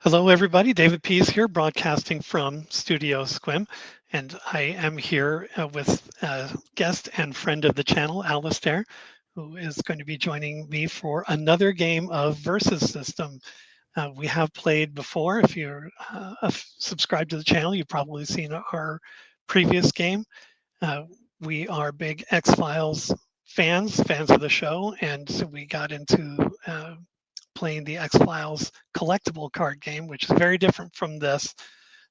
Hello, everybody. David Pease here, broadcasting from Studio Squim, and I am here with guest and friend of the channel, Alastair, who is going to be joining me for another game of Versus System. We have played before. If you're subscribed to the channel, you've probably seen our previous game. Uh, we are big X-Files fans of the show, and so we got into playing the X-Files collectible card game, which is very different from this.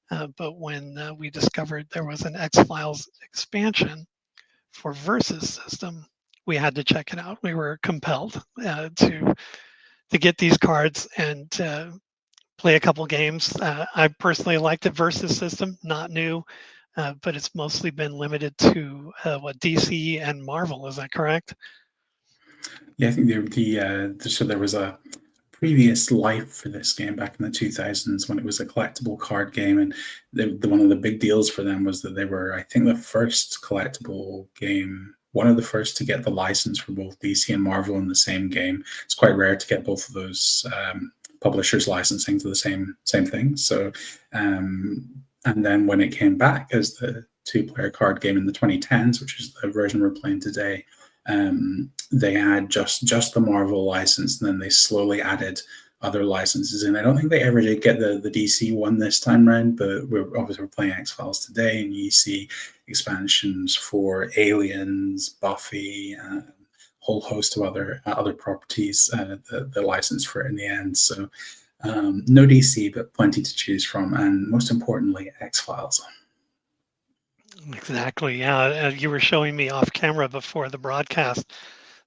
But when we discovered there was an X-Files expansion for Versus System, we had to check it out. We were compelled to get these cards and play a couple games. I personally liked the Versus System, not new, but it's mostly been limited to what DC and Marvel. Is that correct? Yeah, I think so there was a previous life for this game back in the 2000s when it was a collectible card game, and one of the big deals for them was that they were, I think, the first collectible game, one of the first to get the license for both DC and Marvel in the same game. It's quite rare to get both of those publishers licensing to the same thing. So, and then when it came back as the two-player card game in the 2010s, which is the version we're playing today, they had just the Marvel license, and then they slowly added other licenses. And I don't think they ever did get the DC one this time around, but we're playing X-Files today, and you see expansions for Aliens, Buffy, a whole host of other properties the license for it in the end. So no DC, but plenty to choose from, and most importantly, X-Files. Exactly. Yeah. You were showing me off camera before the broadcast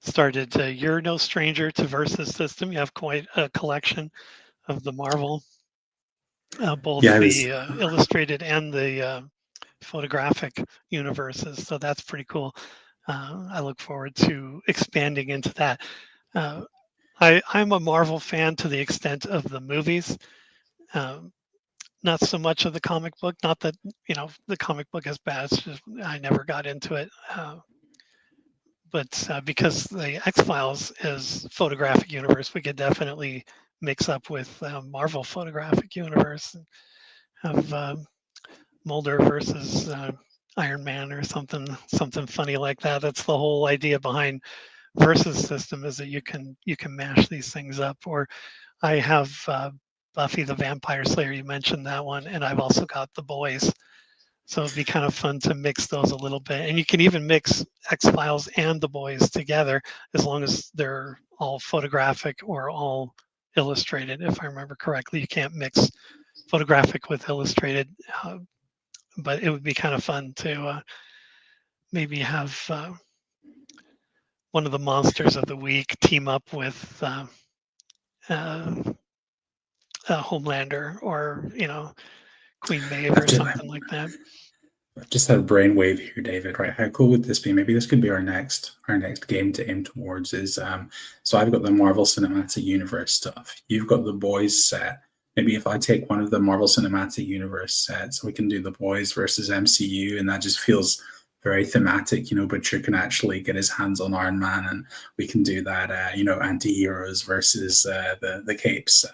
started. You're no stranger to Versus System. You have quite a collection of the Marvel, both Yeah, I was. the illustrated and the photographic universes. So that's pretty cool. I look forward to expanding into that. Uh, I'm a Marvel fan to the extent of the movies. Um, Not so much of the comic book. Not that the comic book is bad. It's just I never got into it. But because the X Files is photographic universe, we could definitely mix up with Marvel photographic universe and have Mulder versus Iron Man or something funny like that. That's the whole idea behind Versus System, is that you can mash these things up. Or I have Buffy the Vampire Slayer. You mentioned that one, and I've also got The Boys. So it'd be kind of fun to mix those a little bit. And you can even mix X Files and The Boys together as long as they're all photographic or all illustrated. If I remember correctly, you can't mix photographic with illustrated, but it would be kind of fun to maybe have one of the monsters of the week team up with uh, Homelander or Queen Maeve I've or just, something like that. I've just had a brainwave here, David. Right? How cool would this be? Maybe this could be our next game to aim towards. Is so I've got the Marvel Cinematic Universe stuff. You've got the Boys set. Maybe if I take one of the Marvel Cinematic Universe sets, we can do the Boys versus MCU, and that just feels very thematic. Butcher can actually get his hands on Iron Man, and we can do that. Anti-heroes versus the Capes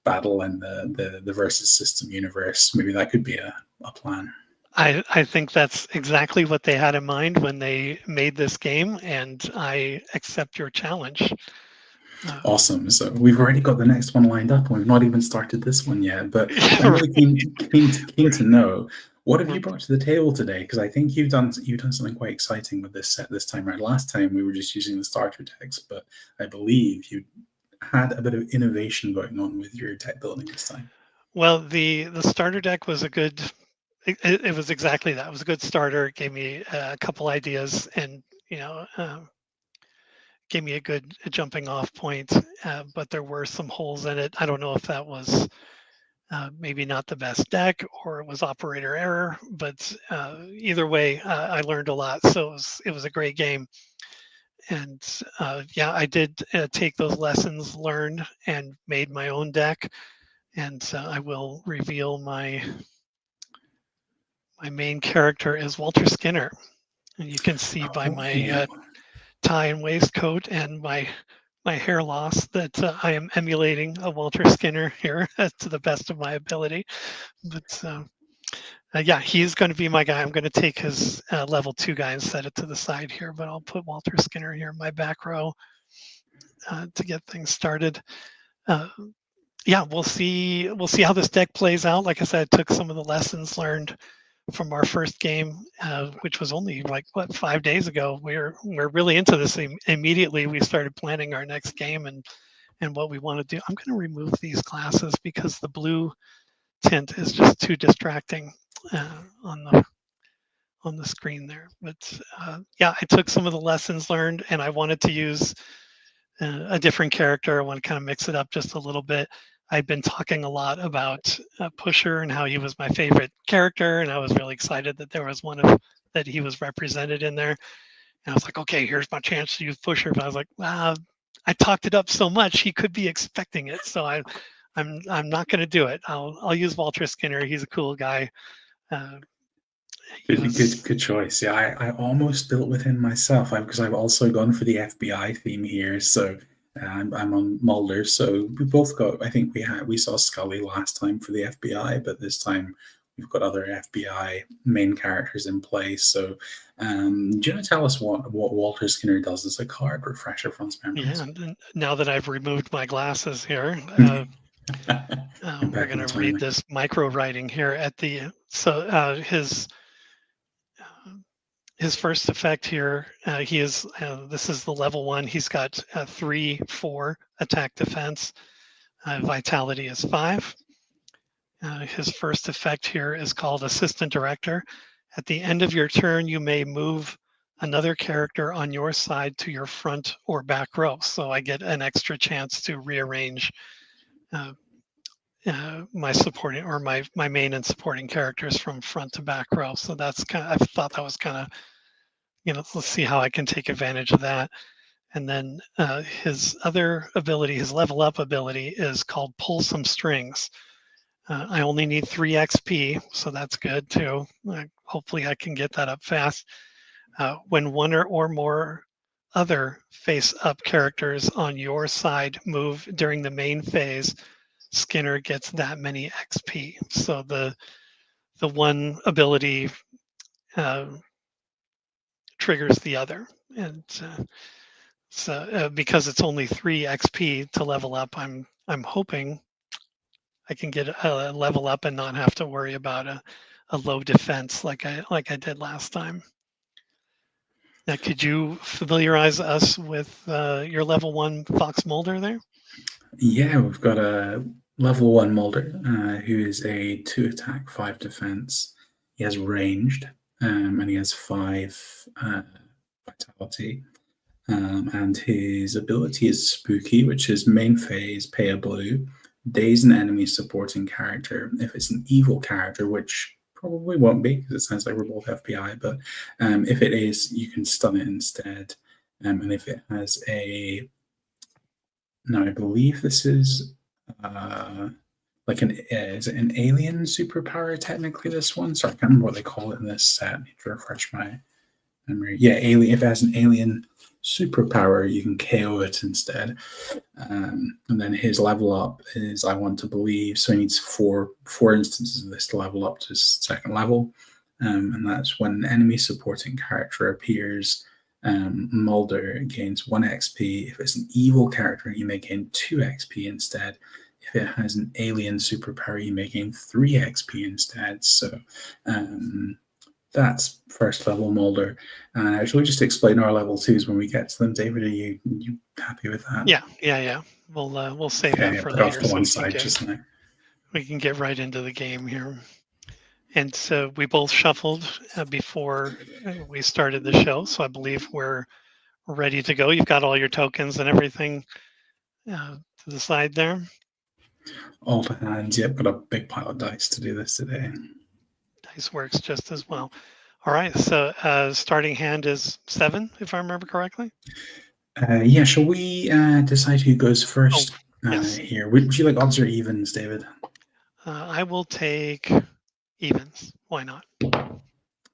battle and the Versus System universe. Maybe that could be a plan. I think that's exactly what they had in mind when they made this game, and I accept your challenge. Uh, Awesome. So we've already got the next one lined up, and we've not even started this one yet. But I'm really keen to know, what have you brought to the table today? Because I think you've done something quite exciting with this set this time around. Last time we were just using the starter decks, but I believe you had a bit of innovation going on with your deck building this time. well, the starter deck was a good. It was exactly that. It was a good starter. It gave me a couple ideas, and gave me a good jumping off point. But there were some holes in it. I don't know if that was maybe not the best deck or it was operator error, but either way, I learned a lot. So it was a great game. And yeah, I did take those lessons learned and made my own deck. And I will reveal my main character is Walter Skinner. And you can see by my Oh, tie and waistcoat and my my hair loss that I am emulating a Walter Skinner here to the best of my ability. But yeah, he's going to be my guy. I'm going to take his level 2 guy and set it to the side here, but I'll put Walter Skinner here in my back row to get things started. Yeah, we'll see how this deck plays out. Like I said, I took some of the lessons learned from our first game, which was only like 5 days ago. We're really into this. Immediately we started planning our next game and what we want to do. I'm going to remove these glasses because the blue tint is just too distracting on the screen there. But yeah, I took some of the lessons learned and I wanted to use a different character. I want to kind of mix it up just a little bit. I've been talking a lot about Pusher and how he was my favorite character, and I was really excited that there was one that he was represented in there. And I was like, okay, here's my chance to use Pusher. But I was like, I talked it up so much, he could be expecting it. So I'm not going to do it. I'll use Walter Skinner. He's a cool guy. Good choice. Yeah, I almost built with him myself because I've also gone for the FBI theme here. So I'm on Mulder. So we both got. I think we saw Scully last time for the FBI, but this time we've got other FBI main characters in place. So do you want to tell us what Walter Skinner does as a card refresher from his memories? Yeah. Now that I've removed my glasses here. We're going to read this micro writing here at the his first effect here. He is this is the level 1. He's got 3/4 attack defense. Vitality is 5. His first effect here is called Assistant Director. At the end of your turn, you may move another character on your side to your front or back row. So I get an extra chance to rearrange my supporting or my main and supporting characters from front to back row. So that's I thought that was kind of, let's see how I can take advantage of that. And then his other ability, his level up ability, is called Pull Some Strings. I only need 3 XP, so that's good too. Hopefully I can get that up fast. When one or more other face-up characters on your side move during the main phase, Skinner gets that many XP. So the one ability triggers the other, and so because it's only 3 XP to level up, I'm hoping I can get a level up and not have to worry about a low defense like I did last time. Now, could you familiarize us with your level 1 Fox Mulder there? Yeah, we've got a level 1 Mulder who is a 2 attack, 5 defense. He has ranged and he has 5 vitality. And his ability is Spooky, which is main phase, pay a blue, daze an enemy supporting character. If it's an evil character, which probably won't be because it sounds like we're both FBI, but if it is, you can stun it instead. And if it has a, now I believe this is like is it an alien superpower technically, this one? Sorry, I can't remember what they call it in this set. I need to refresh my memory. Yeah, alien. If it has an alien superpower, you can KO it instead. And then his level up is, I want to believe, so he needs four instances of this to level up to his second level. And that's when an enemy supporting character appears. Mulder gains 1 XP. If it's an evil character, you may gain 2 XP instead. If it has an alien superpower, you may gain 3 XP instead. So that's first level Mulder. Shall we just explain our level 2s when we get to them? David, are you happy with that? Yeah. We'll save that for later. Off to one side just now. We can get right into the game here. And so we both shuffled before we started the show, so I believe we're ready to go. You've got all your tokens and everything to the side there. All to hands. Yep, got a big pile of dice to do this today. Dice works just as well. All right, so starting hand is 7, if I remember correctly. Yeah, shall we decide who goes first yes. Here? Would you like odds or evens, David? I will take evens. Why not?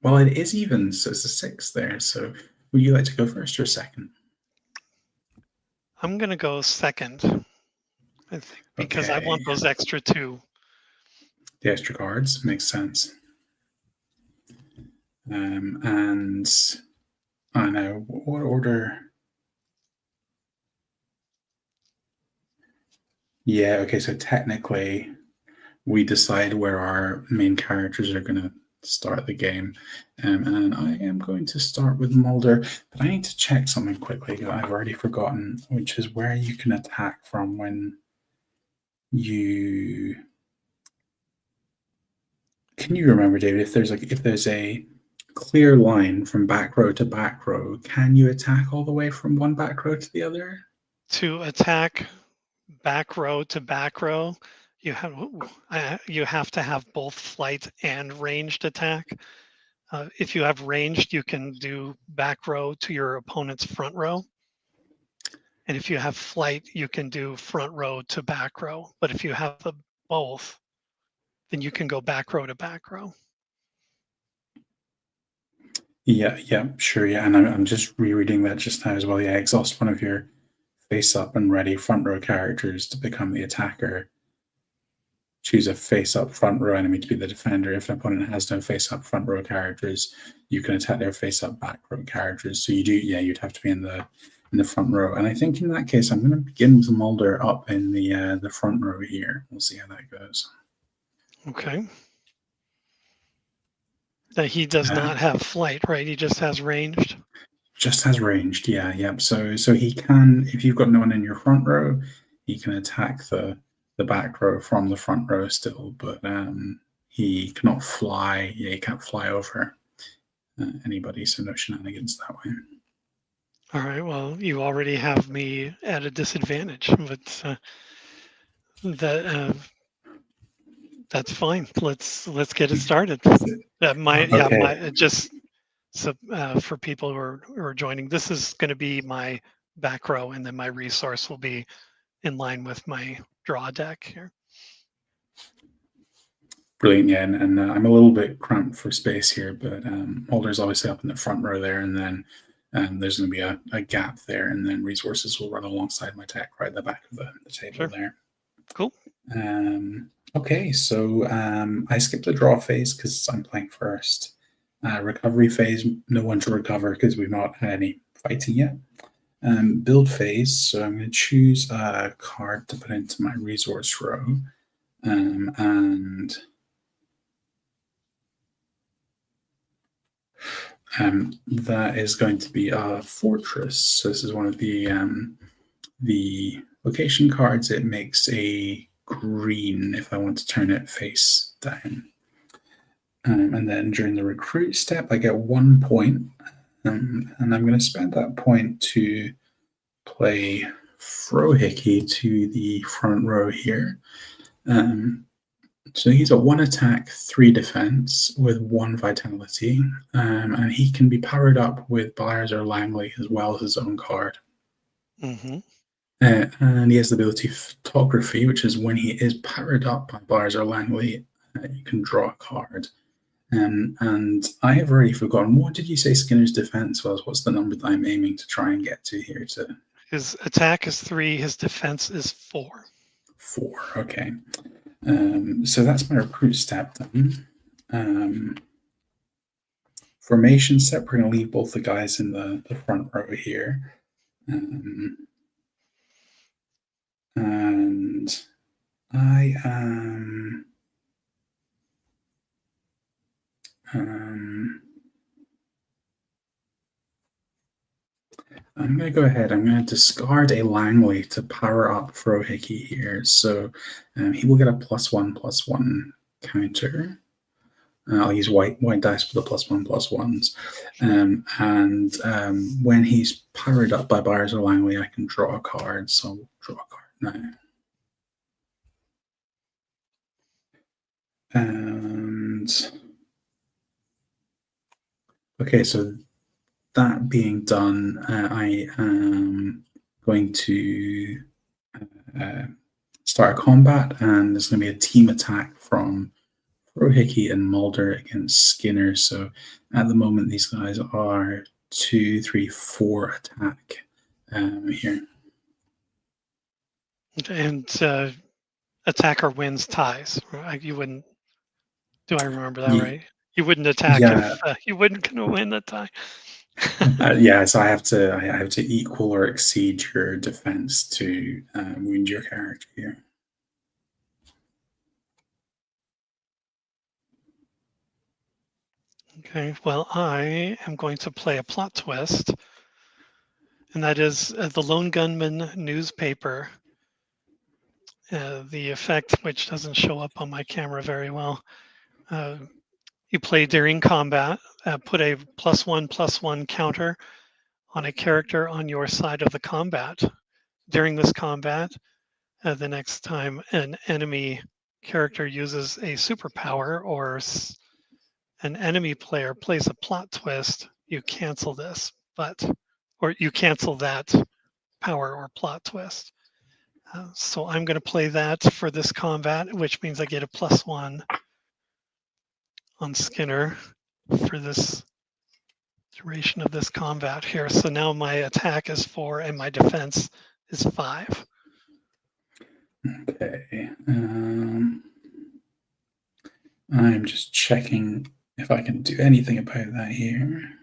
Well, it is evens, so it's a 6 there. So would you like to go first or second? I'm going to go second, I think, because I Okay, want those extra 2. the extra cards makes sense. And I know what order. Yeah, okay, so technically we decide where our main characters are going to start the game. And I am going to start with Mulder, but I need to check something quickly because I've already forgotten, which is where you can attack from when you. Can you remember, David, if there's a clear line from back row to back row, can you attack all the way from one back row to the other? To attack back row to back row, you have to have both flight and ranged attack. If you have ranged, you can do back row to your opponent's front row. And if you have flight, you can do front row to back row. But if you have the both, then you can go back row to back row. Yeah, sure, yeah. And I'm just rereading that just now as well. Yeah, exhaust one of your face up and ready front row characters to become the attacker. Choose a face up front row enemy to be the defender. If an opponent has no face up front row characters, you can attack their face up back row characters. So you'd have to be in the front row. And I think in that case, I'm going to begin with Mulder up in the front row here. We'll see how that goes. Okay. That he does not have flight, right? He just has ranged. Just has ranged, yeah. So he can, if you've got no one in your front row, he can attack the back row from the front row still, but he cannot fly. Yeah, he can't fly over anybody, so no shenanigans that way. All right. Well, you already have me at a disadvantage, but that's fine. Let's get it started. Okay. Just so for people who are joining, this is going to be my back row, and then my resource will be in line with my draw deck here. Brilliant, yeah, and I'm a little bit cramped for space here, but Mulder's obviously up in the front row there, and then there's going to be a gap there, and then resources will run alongside my tech right at the back of the table Sure. there. Cool. Okay, so I skipped the draw phase because I'm playing first. Recovery phase, no one to recover because we've not had any fighting yet. Build phase, so I'm going to choose a card to put into my resource row. And that is going to be a fortress. So this is one of the location cards. It makes a green if I want to turn it face down. And then during the recruit step, I get 1 point. And I'm going to spend that point to play Frohickey to the front row here. So he's a 1 attack, 3 defense with 1 vitality. And he can be powered up with Byers or Langley as well as his own card. Mm-hmm. And he has the ability Photography, which is when he is powered up by Byers or Langley, you can draw a card. And I have already forgotten. What did you say Skinner's defense was? What's the number that I'm aiming to try and get to here? His attack is 3. His defense is 4. 4. Okay. So that's my recruit step done. Formation step. We're going to leave both the guys in the front row here. And I am. I'm going to go ahead. I'm going to discard a Langley to power up Frohickey here. So he will get a +1/+1 counter. I'll use white dice for the +1/+1s. And when he's powered up by Byers or Langley, I can draw a card. So I'll draw a card now. And okay, so that being done, I am going to start a combat, and there's going to be a team attack from Frohickey and Mulder against Skinner. So at the moment, these guys are 2, 3, 4 attack here. And attacker wins ties. You wouldn't. Do I remember that Ye- right? You wouldn't attack Yeah, if you wouldn't gonna win the tie. yeah. So I have to equal or exceed your defense to wound your character here. Okay. Well, I am going to play a plot twist, and that is the Lone Gunman newspaper. The effect, which doesn't show up on my camera very well. You play during combat. Put a +1/+1 counter on a character on your side of the combat. During this combat, the next time an enemy character uses a superpower or an enemy player plays a plot twist, you cancel this, or you cancel that power or plot twist. So I'm going to play that for this combat, which means I get a +1 on Skinner for this duration of this combat here. So now my attack is 4 and my defense is 5. Okay. I'm just checking if I can do anything about that here.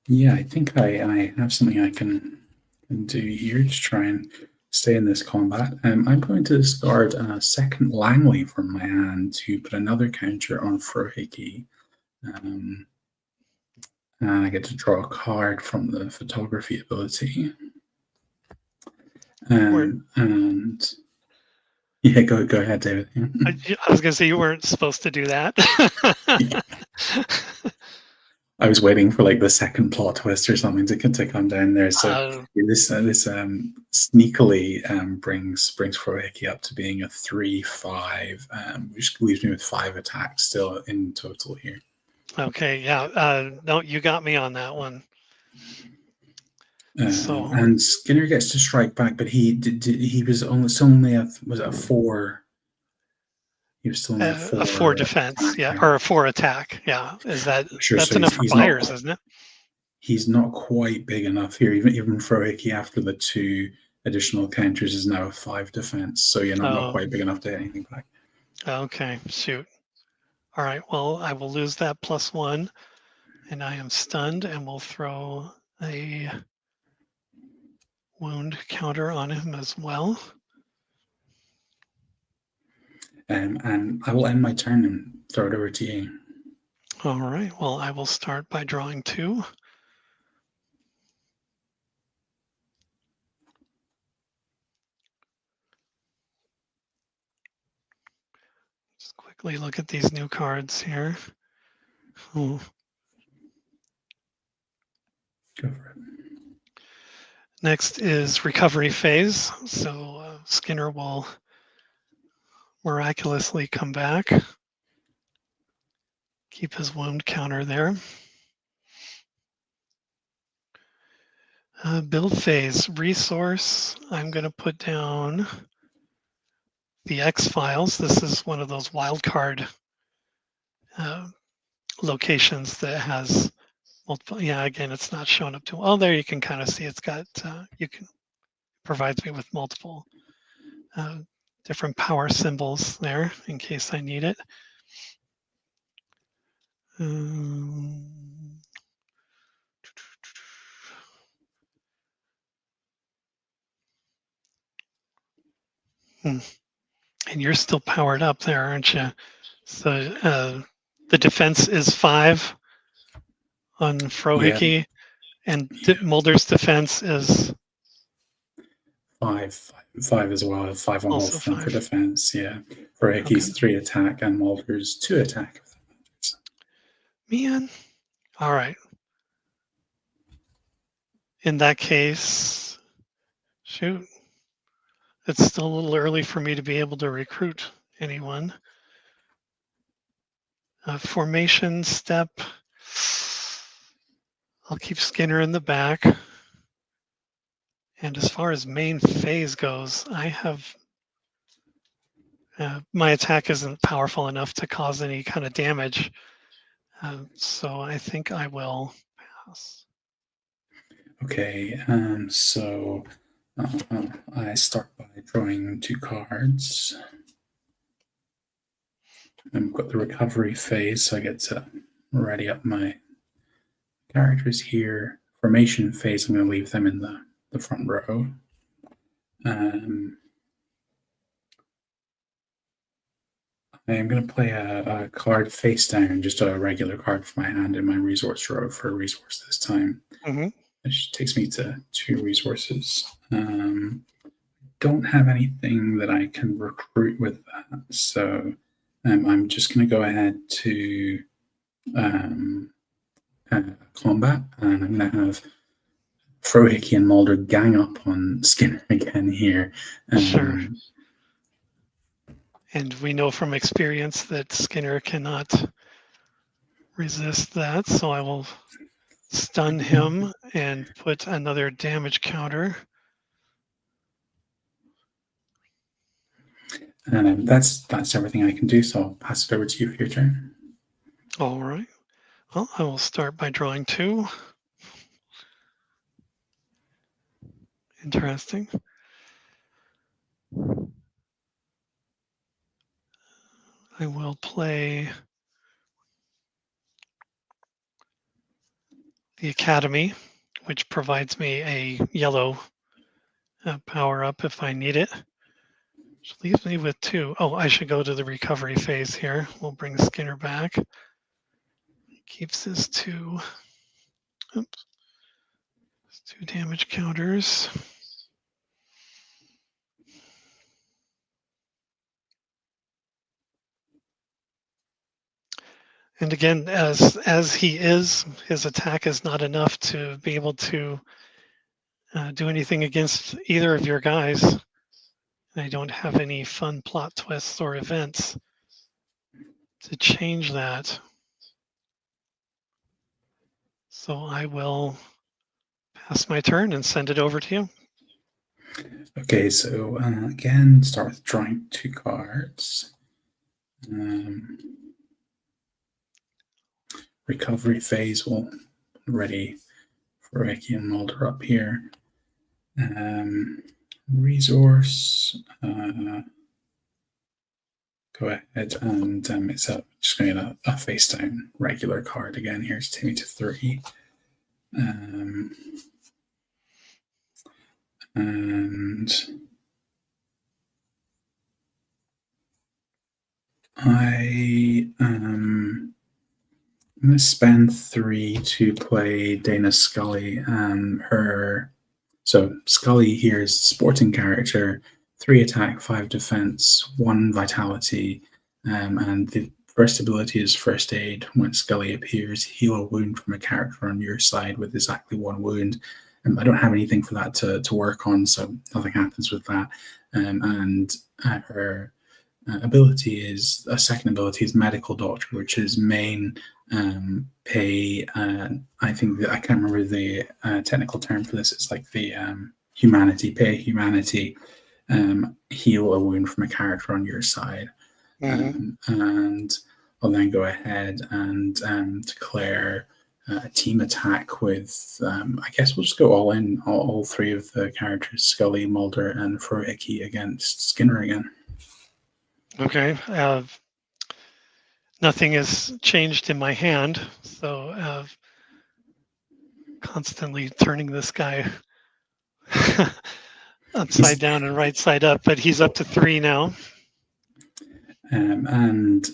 Yeah, I think I have something I can do here to try and stay in this combat. I'm going to discard a second Langley from my hand to put another counter on Frohickey. And I get to draw a card from the photography ability. And yeah, go ahead, David. I was going to say you weren't supposed to do that. I was waiting for like the second plot twist or something to come down there. So this sneakily brings Frohickey up to being a 3/5, which leaves me with 5 attacks still in total here. Okay, yeah. No, you got me on that one. And Skinner gets to strike back, but he was only was it a 4? He was still in a 4 defense, yeah, or a 4 attack, yeah. That's enough for fires, isn't it? He's not quite big enough here. Even Frohickey after the 2 additional counters is now a 5 defense. So you're not quite big enough to hit anything back. Okay, shoot. All right, well, I will lose that +1, and I am stunned, and we'll throw a wound counter on him as well. And I will end my turn and throw it over to you. All right, well, I will start by drawing 2. Just quickly look at these new cards here. Ooh. Go for it. Next is recovery phase. So Skinner will miraculously come back. Keep his wound counter there. Build phase, resource. I'm going to put down the X files. This is one of those wildcard locations that has multiple. Yeah, again, it's not showing up to. Oh, there you can kind of see it's got. Provides me with multiple different power symbols there in case I need it. And you're still powered up there, aren't you? So the defense is 5 on Frohickey, and Mulder's defense is 5 as well. 5 on also both for 5. defense. Yeah, Frohickey's 3 attack and Mulder's 2 attack. Man, all right. In that case, shoot, it's still a little early for me to be able to recruit anyone. Formation step. I'll keep Skinner in the back. And as far as main phase goes, I have my attack isn't powerful enough to cause any kind of damage. So I think I will pass. Okay, so I start by drawing 2 cards. And we've got the recovery phase, so I get to ready up my characters here. Formation phase, I'm going to leave them in the front row. I am going to play a card face down, just a regular card for my hand in my resource row for a resource this time. Mm-hmm. Which takes me to 2 resources. Don't have anything that I can recruit with that, so I'm just going to go ahead to combat, and I'm going to have Frohickey and Mulder gang up on Skinner again here. Sure. And we know from experience that Skinner cannot resist that, so I will stun him and put another damage counter. And that's everything I can do, so I'll pass it over to you for your turn. All right. Well, I will start by drawing 2. Interesting. I will play the Academy, which provides me a yellow power up if I need it. Which leaves me with 2. Oh, I should go to the recovery phase here. We'll bring Skinner back. Keeps his 2. Oops. 2 damage counters. And again, as he is, his attack is not enough to be able to do anything against either of your guys. I don't have any fun plot twists or events to change that. So I will pass my turn and send it over to you. Okay, so again, start with drawing 2 cards. Recovery phase will ready for Ricky and Mulder up here. Resource. Go ahead and it's just going to a face down regular card again here to take me to 3. And I'm going to spend 3 to play Dana Scully and her. So Scully here is sporting character, 3 attack, 5 defense, 1 vitality, and the first ability is first aid. When Scully appears, heal a wound from a character on your side with exactly 1 wound. I don't have anything for that to work on, so nothing happens with that. And her ability is a second ability is medical doctor, which is main pay. I think that I can't remember the technical term for this. It's like the humanity pay, humanity, heal a wound from a character on your side. And I'll then go ahead and declare a team attack with, I guess we'll just go all in, all 3 of the characters, Scully, Mulder, and Frohickey against Skinner again. Okay. Nothing has changed in my hand, so constantly turning this guy upside down and right side up, but he's up to 3 now. And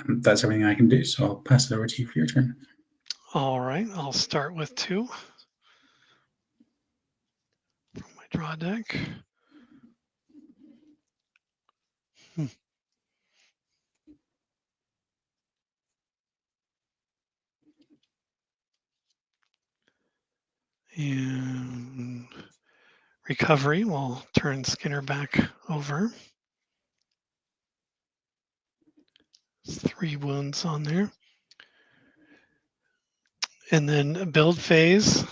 that's everything I can do, so I'll pass it over to you for your turn. All right, I'll start with 2 from my draw deck. And recovery will turn Skinner back over. There's 3 wounds on there. And then build phase. Of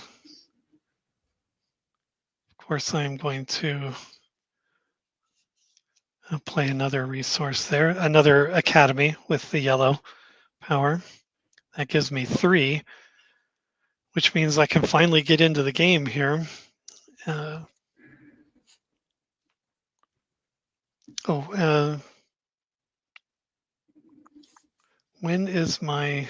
course, I'm going to play another resource there, another academy with the yellow power. That gives me 3, which means I can finally get into the game here. When is my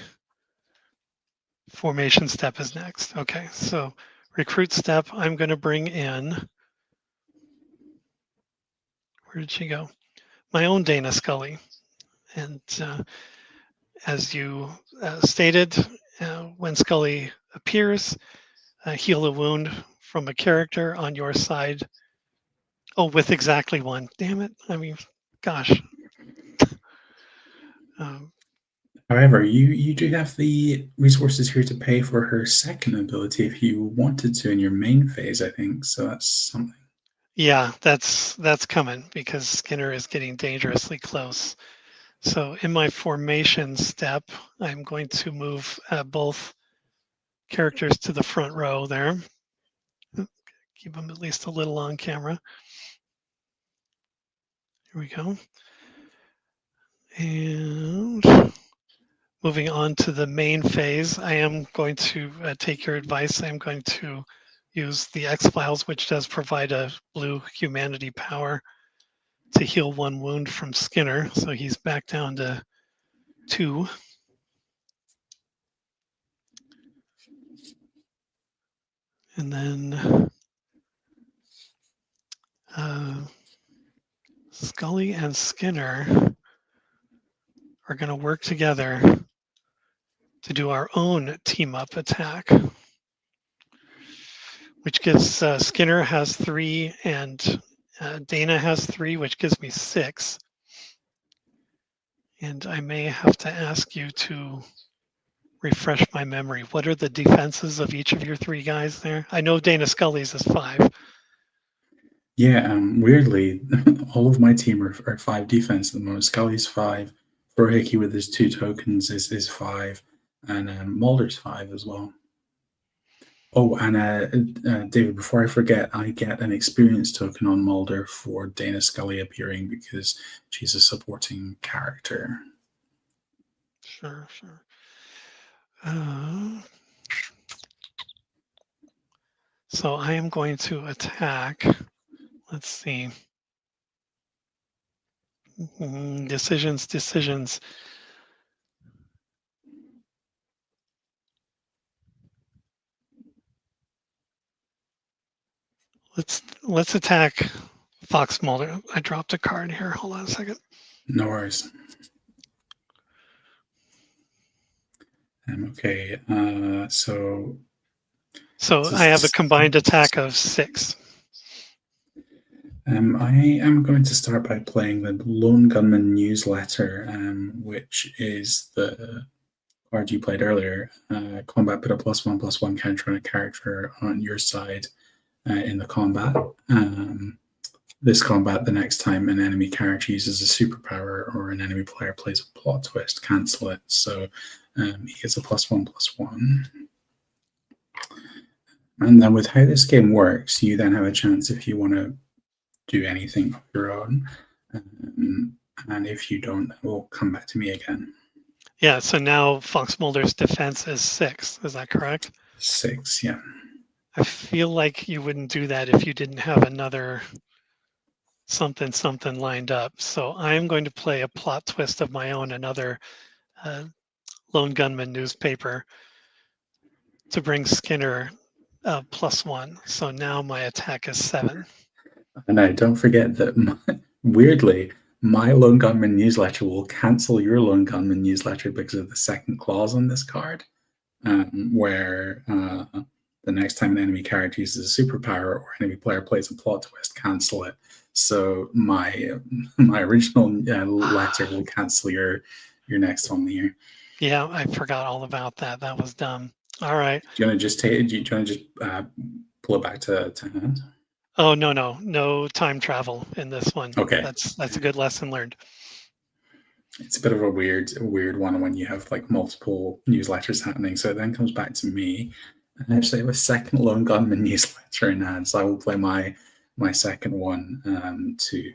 formation step is next? Okay, so recruit step, I'm going to bring in, where did she go? My own Dana Scully. And as you stated, when Scully appears, heal a wound from a character on your side. Oh, with exactly 1. Damn it. I mean, gosh. However, you do have the resources here to pay for her second ability if you wanted to in your main phase, I think. So that's something. Yeah, that's coming because Skinner is getting dangerously close. So in my formation step, I'm going to move both characters to the front row there. Keep them at least a little on camera. Here we go. And moving on to the main phase, I am going to take your advice. I'm going to use the X-Files, which does provide a blue humanity power to heal 1 wound from Skinner. So he's back down to 2. And then Scully and Skinner are going to work together to do our own team up attack, which gives Skinner has 3 and Dana has 3, which gives me 6. And I may have to ask you to refresh my memory. What are the defenses of each of your 3 guys there? I know Dana Scully's is 5. Yeah, weirdly, all of my team are 5 defense at the moment. Scully's 5, Frohickey with his 2 tokens is 5, and Mulder's 5 as well. Oh, and David, before I forget, I get an experience token on Mulder for Dana Scully appearing because she's a supporting character. Sure. So I am going to attack. Let's see. Decisions. Let's attack Fox Mulder. I dropped a card here. Hold on a second. No worries. Okay, so I have a combined attack of 6. I am going to start by playing the Lone Gunman newsletter, which is the card you played earlier. Combat, put a +1/+1 counter on a character on your side in the combat. This combat, the next time an enemy character uses a superpower or an enemy player plays a plot twist, cancel it. So he gets a +1/+1. And then with how this game works, you then have a chance if you want to do anything of your own. And if you don't, it will come back to me again. Yeah, so now Fox Mulder's defense is 6. Is that correct? 6, yeah. I feel like you wouldn't do that if you didn't have another something lined up. So I'm going to play a plot twist of my own, another Lone Gunman newspaper to bring Skinner +1. So now my attack is 7. And I don't forget that, weirdly, my Lone Gunman newsletter will cancel your Lone Gunman newsletter because of the second clause on this card, where the next time an enemy character uses a superpower or enemy player plays a plot twist, cancel it. So my original letter will cancel your next one here. Yeah, I forgot all about that. That was dumb. All right. Do you want to just take? Do you want to just pull it back to hand? Oh no time travel in this one. Okay, that's a good lesson learned. It's a bit of a weird one when you have like multiple newsletters happening. So it then comes back to me. I actually have a second Lone Gunman newsletter in hand, so I will play my second one to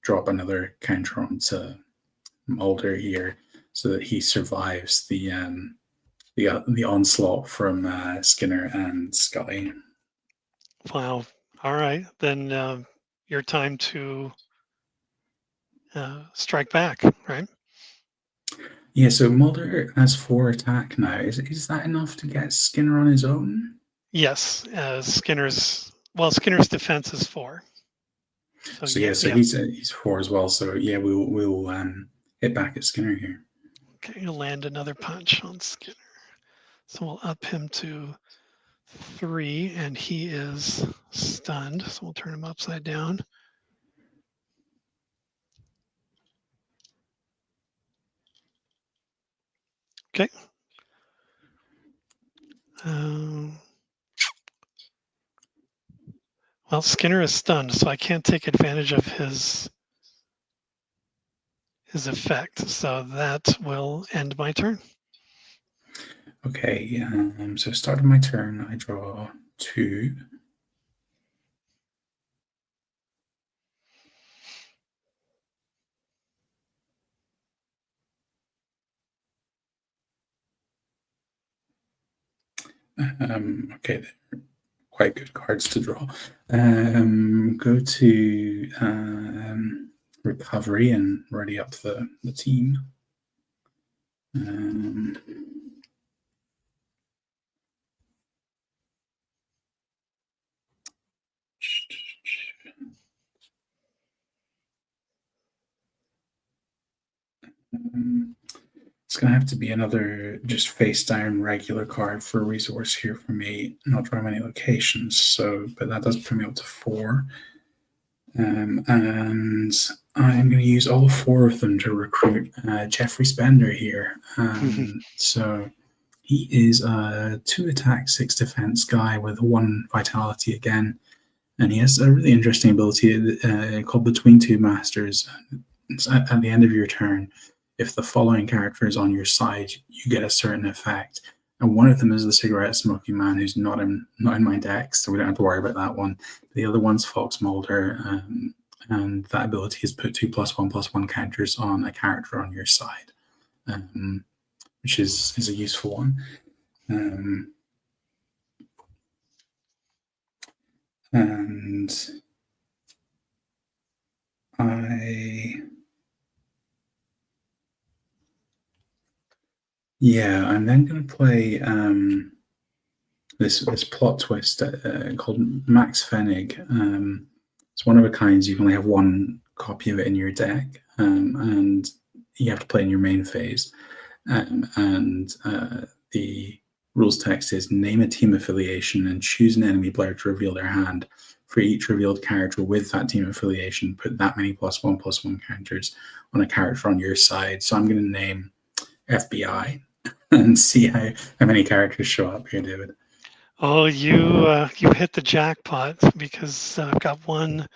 drop another counter onto Mulder here. so that he survives the onslaught from Skinner and Scully. Wow. All right. Then your time to strike back, right? Yeah, so Mulder has 4 attack now. Is that enough to get Skinner on his own? Yes. Skinner's defense is 4. So So yeah, so yeah. he's 4 as well. So yeah, we'll hit back at Skinner here. Okay, you'll land another punch on Skinner. So we'll up him to 3, and he is stunned. So we'll turn him upside down. Okay. Well, Skinner is stunned, so I can't take advantage of his effect. So that will end my turn. Okay, so start of my turn, I draw 2. Okay, quite good cards to draw. Go to recovery and ready up the team. It's going to have to be another just face down regular card for a resource here for me. Not draw many locations, so but that does put me up to 4. And I'm going to use all 4 of them to recruit Jeffrey Spender here. So he is a 2 attack, 6 defense guy with 1 vitality again. And he has a really interesting ability called Between Two Masters. At the end of your turn, if the following character is on your side, you get a certain effect. And one of them is the cigarette smoking man, who's not in my deck, so we don't have to worry about that one. The other one's Fox Mulder, and that ability is put 2+1/+1 counters on a character on your side, which is a useful one. And I'm then going to play this plot twist called Max Fennig. It's one of a kind. You can only have 1 copy of it in your deck, and you have to play in your main phase. The rules text is: name a team affiliation and choose an enemy player to reveal their hand. For each revealed character with that team affiliation, put that many +1/+1 counters on a character on your side. So I'm going to name FBI and see how many characters show up here, David. Oh, you hit the jackpot, because I've got one.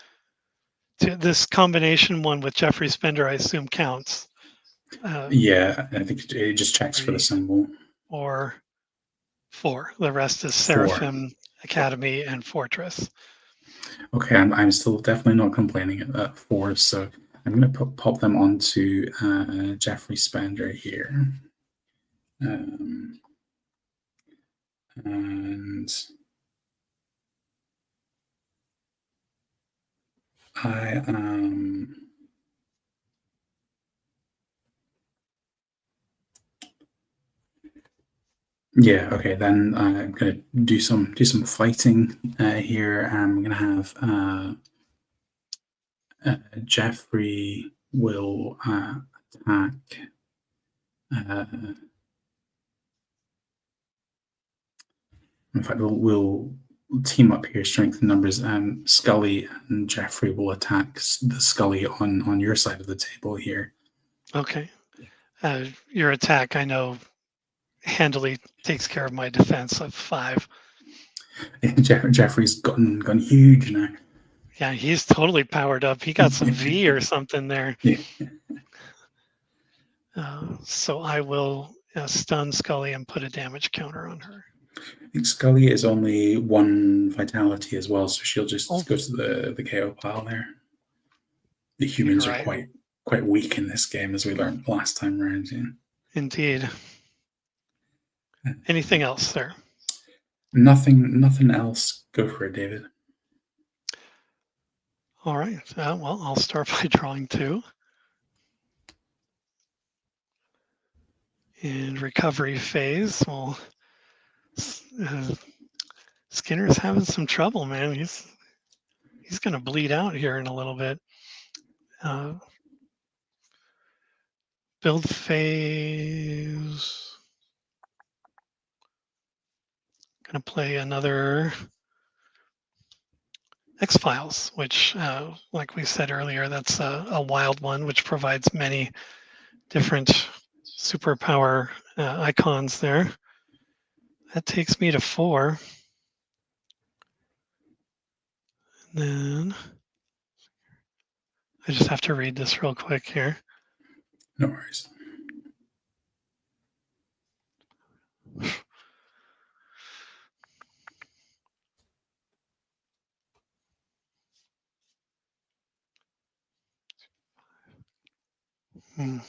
This combination one with Jeffrey Spender, I assume, counts. Yeah, I think it just checks for the symbol. Or 4. The rest is Seraphim, Academy, and Fortress. Okay, I'm still definitely not complaining at 4, so I'm going to pop them onto Jeffrey Spender here. And I yeah, okay, then I'm going to do some fighting here. I'm going to have Jeffrey will attack in fact, we'll team up here, strength in numbers, and Scully and Jeffrey will attack the Scully on your side of the table here. Okay. Your attack, I know, handily takes care of my defense of 5. Jeffrey's gotten huge now. Yeah, he's totally powered up. He got some V or something there. Yeah. So I will stun Scully and put a damage counter on her. I think Scully is only 1 vitality as well, so she'll just go to the KO pile there. The humans are quite weak in this game, as we learned last time around. Yeah. Indeed. Anything else, sir? Nothing else. Go for it, David. All right. Well, I'll start by drawing 2. In recovery phase, well, Skinner's having some trouble, man. He's going to bleed out here in a little bit. Build phase. Going to play another X-Files, which, like we said earlier, that's a wild one, which provides many different superpower icons there. That takes me to 4. And then I just have to read this real quick here. No worries. I'm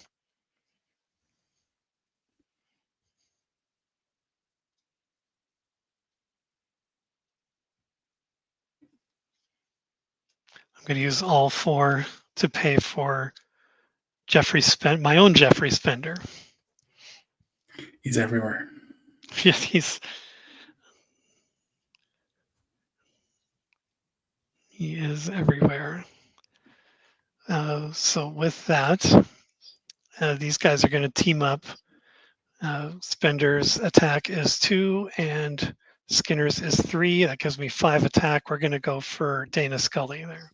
going to use all 4 to pay for my own Jeffrey Spender. He's everywhere. Yeah, he is everywhere. So with that, these guys are going to team up. Spender's attack is 2 and Skinner's is 3. That gives me 5 attack. We're going to go for Dana Scully there.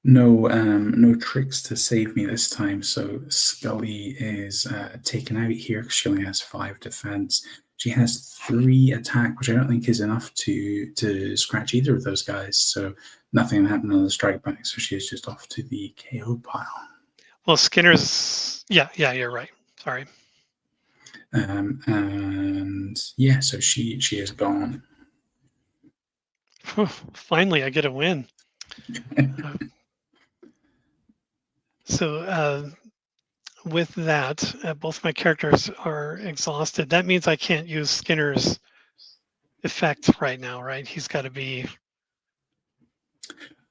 No tricks to save me this time. So Scully is taken out here because she only has 5 defense. She has 3 attack, which I don't think is enough to scratch either of those guys. So nothing happened on the strike back. So she is just off to the KO pile. Well, Skinner's, yeah, you're right. Sorry. And yeah, so she is gone. Finally, I get a win. So with that, both my characters are exhausted. That means I can't use Skinner's effect right now, right? He's got to be.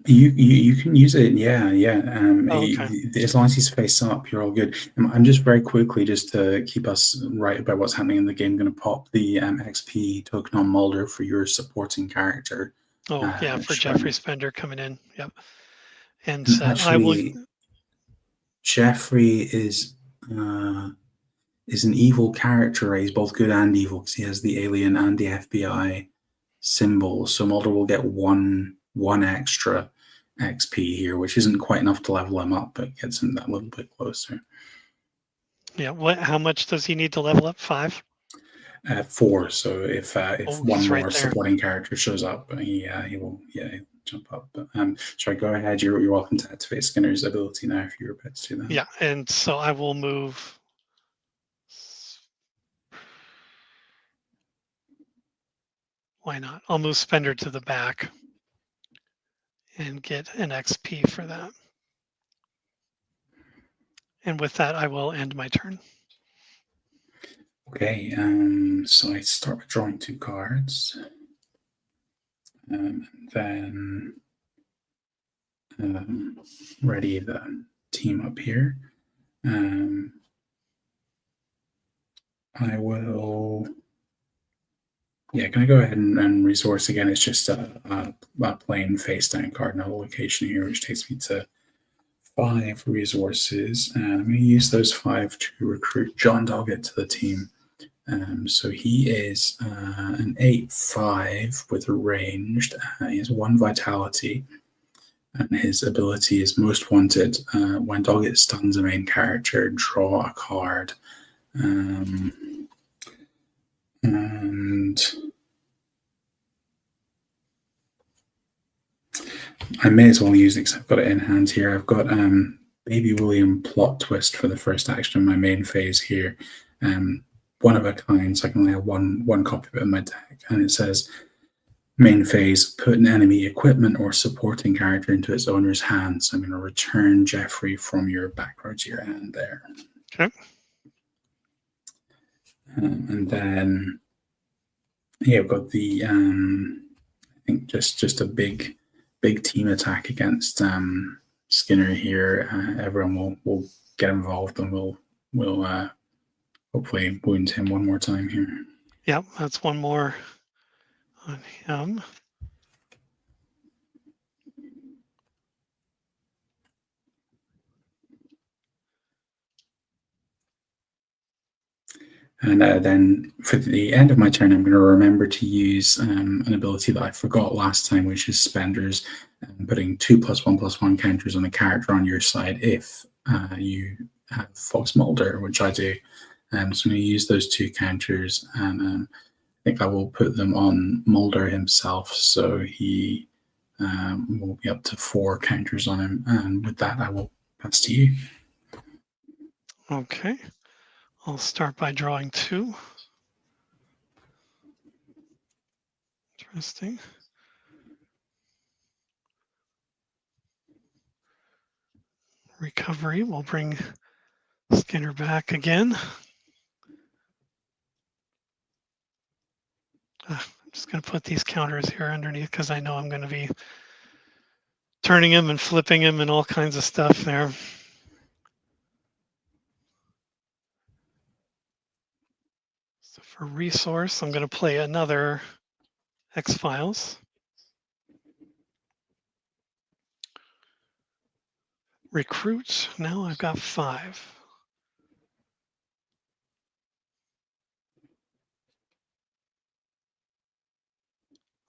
You can use it, yeah. Okay. As long as he's face up, you're all good. I'm just very quickly, just to keep us right about what's happening in the game, going to pop the XP token on Mulder for your supporting character. Oh yeah, for Jeffrey Spender coming in. Yep. And actually, I will. Jeffrey is an evil character. He's both good and evil because he has the alien and the FBI symbol. So Mulder will get one extra XP here, which isn't quite enough to level him up, but gets him that little bit closer. Yeah. How much does he need to level up? 5? 4. So if one more right supporting character shows up, he will jump up. But sorry, go ahead. You're welcome to activate Skinner's ability now if you're about to do that. Yeah, and so I will move. Why not? I'll move Spender to the back and get an XP for that. And with that, I will end my turn. Okay, so I start with drawing 2 cards. And then ready the team up here. I will. Yeah, can I go ahead and resource again? It's just a plain face down card, no location here, which takes me to 5 resources. And I'm going to use those 5 to recruit John Doggett to the team. So he is an 8/5 with ranged. He has 1 vitality. And his ability is most wanted. When Doggett stuns a main character, draw a card. And I may as well use it because I've got it in hand here. I've got Baby William Plot Twist for the first action in my main phase here. One of a kind, so I can only have one copy of it in my deck. And it says, main phase, put an enemy equipment or supporting character into its owner's hand. So I'm going to return Jeffrey from your back row to your hand there. Okay. And then yeah, we've got the I think just a big team attack against Skinner here. Everyone will get involved, and we'll hopefully wound him one more time here. Yep, that's one more on him. And then for the end of my turn, I'm going to remember to use an ability that I forgot last time, which is Spenders, putting 2+1/+1 counters on a character on your side if you have Fox Mulder, which I do. So I'm going to use those 2 counters, and I think I will put them on Mulder himself, so he will be up to 4 counters on him. And with that, I will pass to you. Okay, I'll start by drawing 2. Interesting. Recovery will bring Skinner back again. I'm just going to put these counters here underneath because I know I'm going to be turning him and flipping him and all kinds of stuff there. So for resource, I'm going to play another X-Files. Recruit, now I've got 5.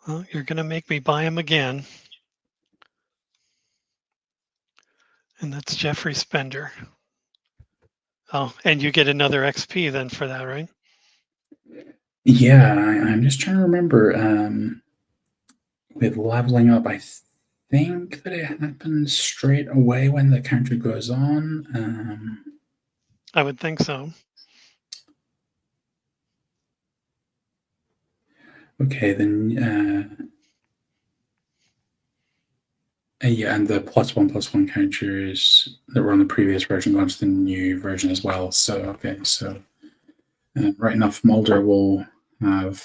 Well, you're going to make me buy him again. And that's Jeffrey Spender. Oh, and you get another XP then for that, right? Yeah, I'm just trying to remember. With leveling up, I think that it happens straight away when the counter goes on. I would think so. Okay, then yeah, and the +1/+1 counters that were on the previous version go to the new version as well. So okay, so right enough, Mulder will have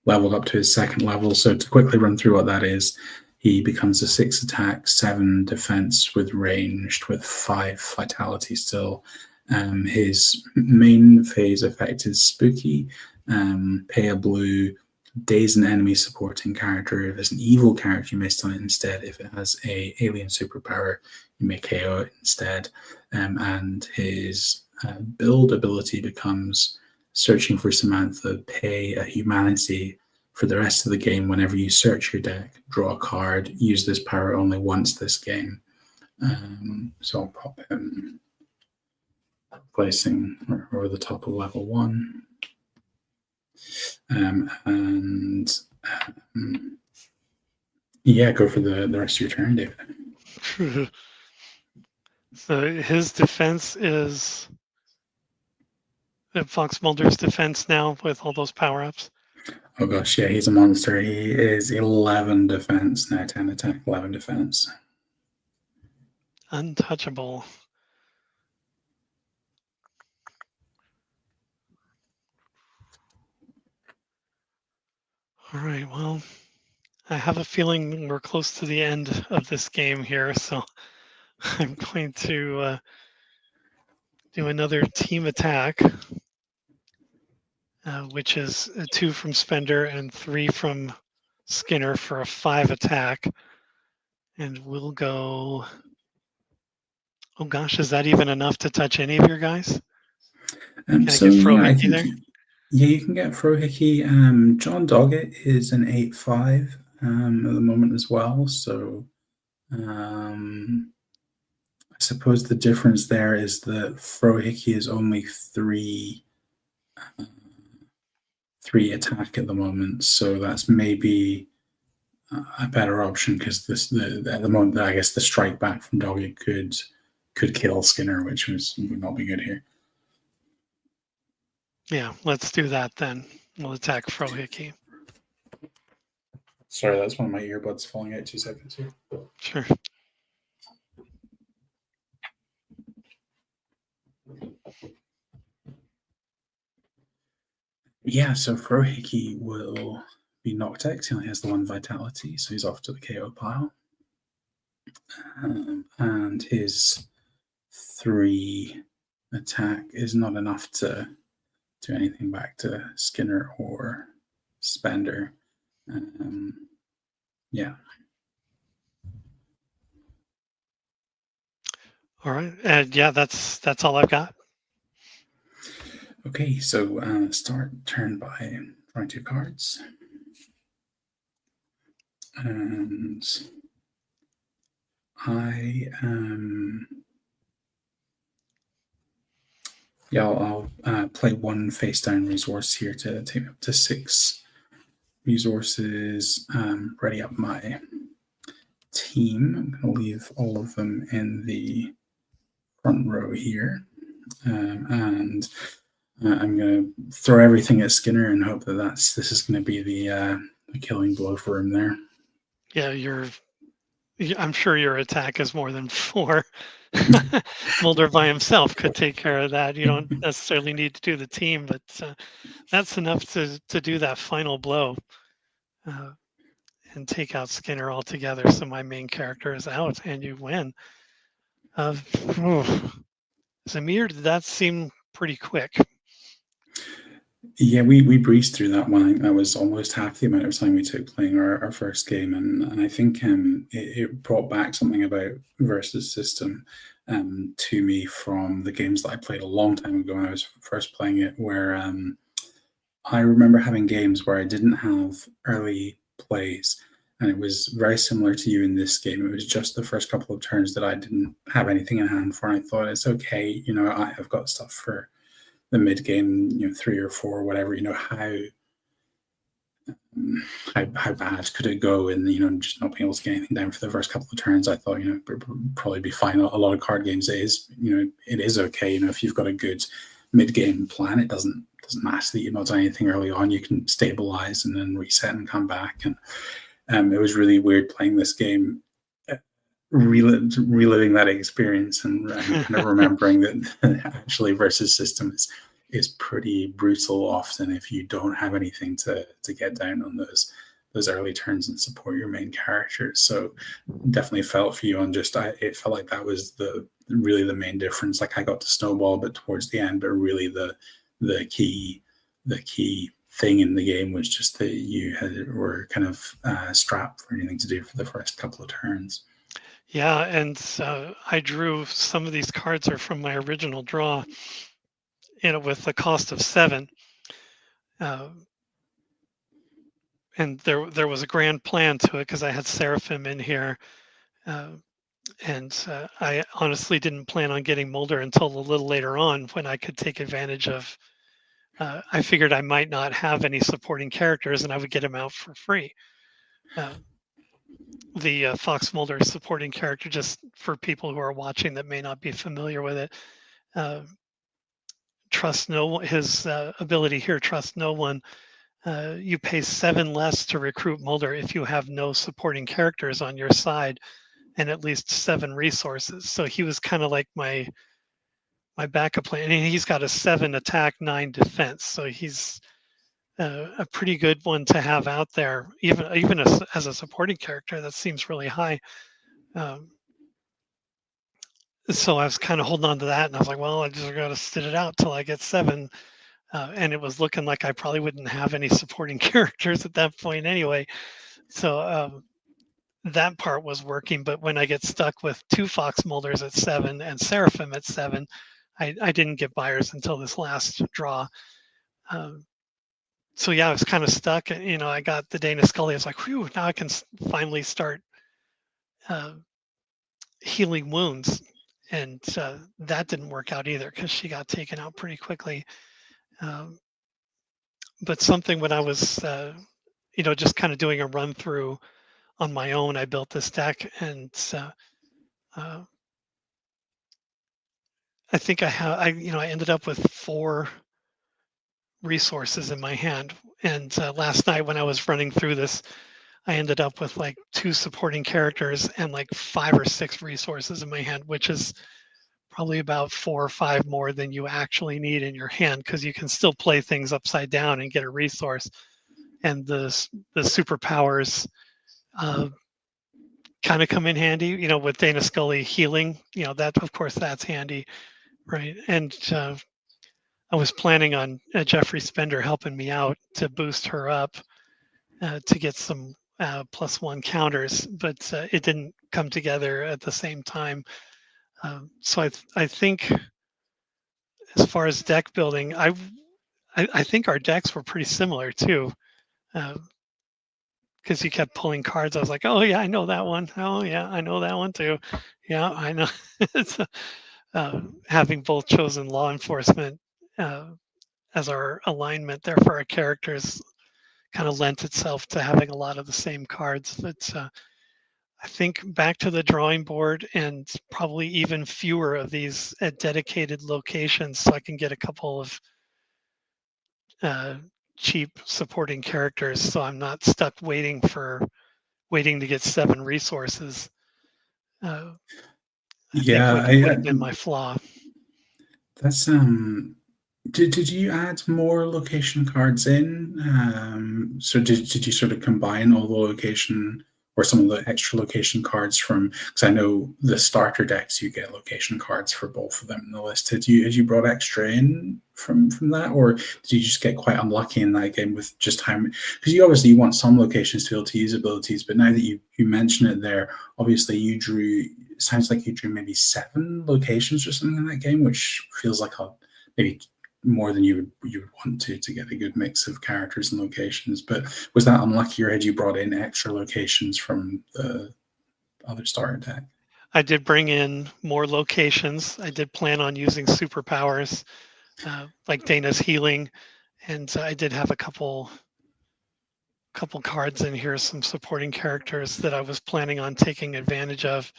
leveled up to his 2nd level. So to quickly run through what that is, he becomes a 6 attack, 7 defense with ranged, with 5 vitality still. His main phase effect is spooky. Pay a blue, daze an enemy supporting character. If it's an evil character, you may stun it instead. If it has a alien superpower, you may KO it instead. And his build ability becomes searching for Samantha, pay a humanity for the rest of the game. Whenever you search your deck, draw a card, use this power only once this game. So I'll pop him, placing over the top of level 1. And yeah, go for the rest of your turn, David. So his defense is Fox Mulder's defense now with all those power-ups. Oh gosh, yeah, he's a monster. He is 11 defense now, 10 attack, 11 defense. Untouchable. All right, well, I have a feeling we're close to the end of this game here, so I'm going to do another team attack, which is 2 from Spender and 3 from Skinner for a 5 attack. And we'll go, oh gosh, is that even enough to touch any of your guys? Can I get Frohickey there? Yeah, you can get Frohickey. John Doggett is an 8/5 at the moment as well. So I suppose the difference there is that Frohickey is only 3 attack at the moment. So that's maybe a better option because at the moment, I guess the strike back from Doggett could kill Skinner, which would not be good here. Yeah, let's do that then. We'll attack Frohickey. Sorry, that's one of my earbuds falling out. 2 seconds here. Sure. Yeah, so Frohiki will be knocked out. He only has the one vitality, so he's off to the KO pile. And his 3 attack is not enough to do anything back to Skinner or Spender. Yeah. All right, and yeah, that's all I've got. Okay, so start turn by drawing 2 cards. And I yeah, I'll play 1 face down resource here to take up to 6 resources. Ready up my team. I'm going to leave all of them in the front row here. And I'm going to throw everything at Skinner and hope that this is going to be the killing blow for him there. Yeah, I'm sure your attack is more than 4. Mulder by himself could take care of that. You don't necessarily need to do the team, but that's enough to do that final blow and take out Skinner altogether. So my main character is out, and you win. Zamir, did that seem pretty quick? Yeah, we breezed through that one. I think that was almost half the amount of time we took playing our first game, and I think it brought back something about versus system to me from the games that I played a long time ago when I was first playing it, where I remember having games where I didn't have early plays, and it was very similar to you in this game. It was just the first couple of turns that I didn't have anything in hand for, and I thought it's okay, I have got stuff for the mid game, 3 or 4, whatever. How bad could it go? And just not being able to get anything down for the first couple of turns, I thought probably be fine. A lot of card games it is okay. If you've got a good mid game plan, it doesn't matter that you've not done anything early on. You can stabilize and then reset and come back. And it was really weird playing this game, reliving that experience and kind of remembering that actually versus system is pretty brutal often if you don't have anything to get down on those early turns and support your main characters. So definitely felt for you on it felt like that was really the main difference. Like I got to snowball a bit towards the end, but really the key thing in the game was just that you were kind of strapped for anything to do for the first couple of turns. Yeah, and I drew some of these cards are from my original draw, with the cost of 7. And there was a grand plan to it because I had Seraphim in here, and I honestly didn't plan on getting Mulder until a little later on when I could take advantage of. I figured I might not have any supporting characters, and I would get him out for free. The Fox Mulder supporting character, just for people who are watching that may not be familiar with it, trust no one. His ability here, trust no one. You pay 7 less to recruit Mulder if you have no supporting characters on your side and at least 7 resources. So he was kind of like my backup plan. And he's got a 7 attack, 9 defense. So he's a pretty good one to have out there, even as a supporting character. That seems really high. So I was kind of holding on to that, and I was like, well, I just got to sit it out till I get 7. And it was looking like I probably wouldn't have any supporting characters at that point anyway. So that part was working. But when I get stuck with 2 Fox Mulders at 7 and Seraphim at 7, I didn't get buyers until this last draw. So yeah, I was kind of stuck. I got the Dana Scully. I was like, whew, now I can finally start healing wounds. And that didn't work out either because she got taken out pretty quickly. But something when I was, just kind of doing a run through on my own, I built this deck, and I think I ended up with 4 resources in my hand. And last night when I was running through this, I ended up with like 2 supporting characters and like 5 or 6 resources in my hand, which is probably about 4 or 5 more than you actually need in your hand, because you can still play things upside down and get a resource. And the superpowers kind of come in handy, with Dana Scully healing, that, of course, that's handy, right? And I was planning on Jeffrey Spender helping me out to boost her up to get some +1 counters, but it didn't come together at the same time. So I think as far as deck building, I think our decks were pretty similar too, because you kept pulling cards. I was like, oh yeah, I know that one. Oh yeah, I know that one too. Yeah, I know. It's, having both chosen law enforcement as our alignment there for our characters kind of lent itself to having a lot of the same cards. But I think back to the drawing board and probably even fewer of these at dedicated locations, so I can get a couple of uh, cheap supporting characters, so I'm not stuck waiting to get 7 resources. I think Yeah, would have been my flaw. that's did you add more location cards in? So did you sort of combine all the location or some of the extra location cards from? Because I know the starter decks you get location cards for both of them in the list. Had you brought extra in from that, or did you just get quite unlucky in that game with just how? Because you want some locations to be able to use abilities, but now that you mention it there, obviously you drew. It sounds like you drew maybe 7 locations or something in that game, which feels like a maybe more than you would want to get a good mix of characters and locations. But was that unlucky, or had you brought in extra locations from the other starter deck? I did bring in more locations. I did plan on using superpowers like Dana's healing, and I did have a couple cards in here, some supporting characters that I was planning on taking advantage of.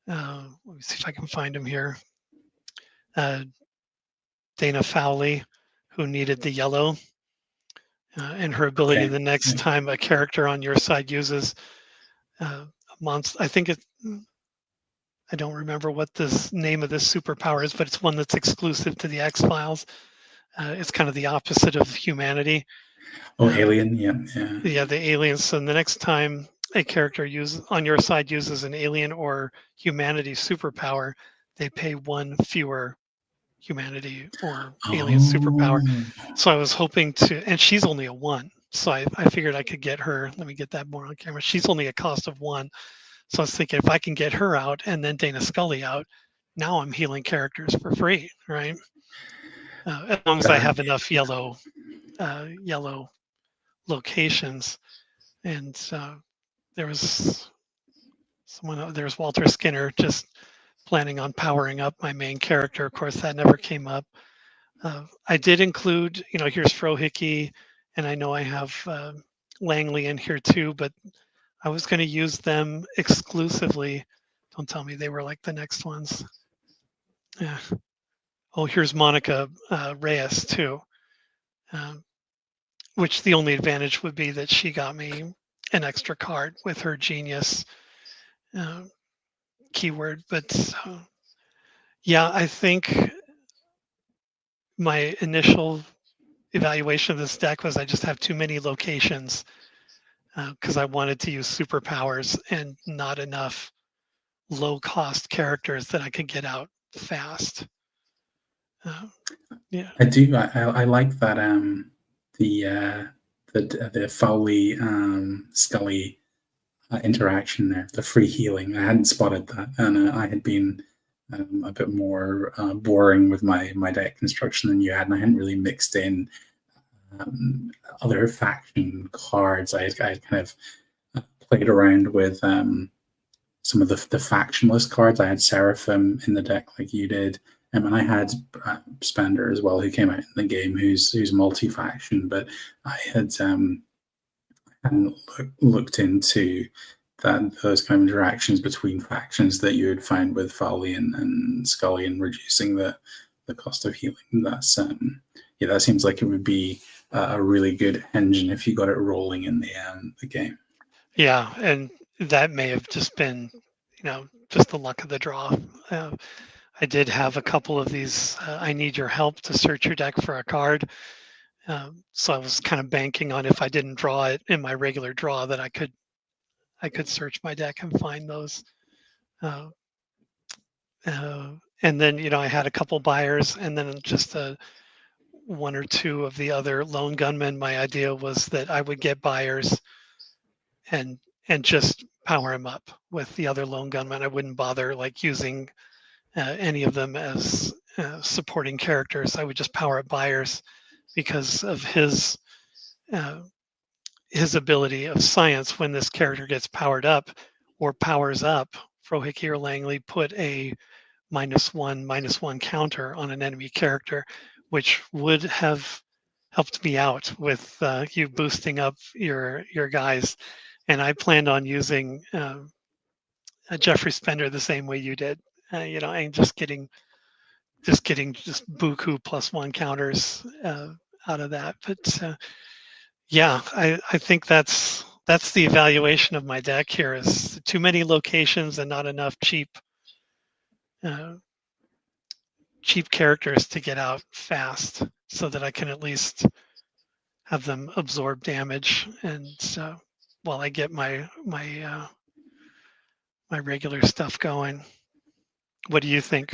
Let me see if I can find them here. Dana Fowley, who needed the yellow, and her ability Okay. the next time a character on your side uses a monster. I don't remember what this name of this superpower is, but it's one that's exclusive to the X-Files. It's kind of the opposite of humanity. Oh, Alien. Yeah, yeah. Yeah, the aliens. So the next time a character on your side uses an alien or humanity superpower, they pay 1 fewer humanity or alien superpower. Oh, So I was hoping to, and she's only a 1. So I figured I could get her. Let me get that more on camera. She's only a cost of 1. So I was thinking if I can get her out and then Dana Scully out, now I'm healing characters for free, right? As long as I that have enough yellow locations. And there was there's Walter Skinner just planning on powering up my main character. Of course, that never came up. I did include, here's Frohickey, and I know I have Langley in here too, but I was going to use them exclusively. Don't tell me they were like the next ones. Yeah. Oh, here's Monica Reyes too, um, which the only advantage would be that she got me an extra card with her genius uh, keyword. But yeah, I think my initial evaluation of this deck was I just have too many locations because I wanted to use superpowers and not enough low cost characters that I could get out fast. Yeah. I do. I like that. The the Fowley Scully interaction there, the free healing. I hadn't spotted that, and I had been a bit more boring with my deck construction than you had, and I hadn't really mixed in other faction cards. I kind of played around with some of the factionless cards. I had Seraphim in the deck like you did. And I had Spender as well, who came out in the game, who's multi-faction. But I hadn't looked into those kind of interactions between factions that you would find with Fowley and Scully, and reducing the cost of healing. That's that seems like it would be a really good engine if you got it rolling in the game. Yeah, and that may have just been, just the luck of the draw. I did have a couple of these. I need your help to search your deck for a card. So I was kind of banking on if I didn't draw it in my regular draw that I could search my deck and find those. Uh, and then I had a couple buyers, and then just one or two of the other lone gunmen. My idea was that I would get buyers and just power them up with the other lone gunmen. I wouldn't bother like using any of them as supporting characters. I would just power up buyers because of uh, his ability of science. When this character gets powered up or powers up, Frohickey or Langley put a -1/-1 counter on an enemy character, which would have helped me out with you boosting up your guys. And I planned on using a Jeffrey Spender the same way you did, and just getting buku +1 counters out of that. But yeah, I think that's the evaluation of my deck here: is too many locations and not enough uh, cheap characters to get out fast, so that I can at least have them absorb damage, and while I get my regular stuff going. What do you think?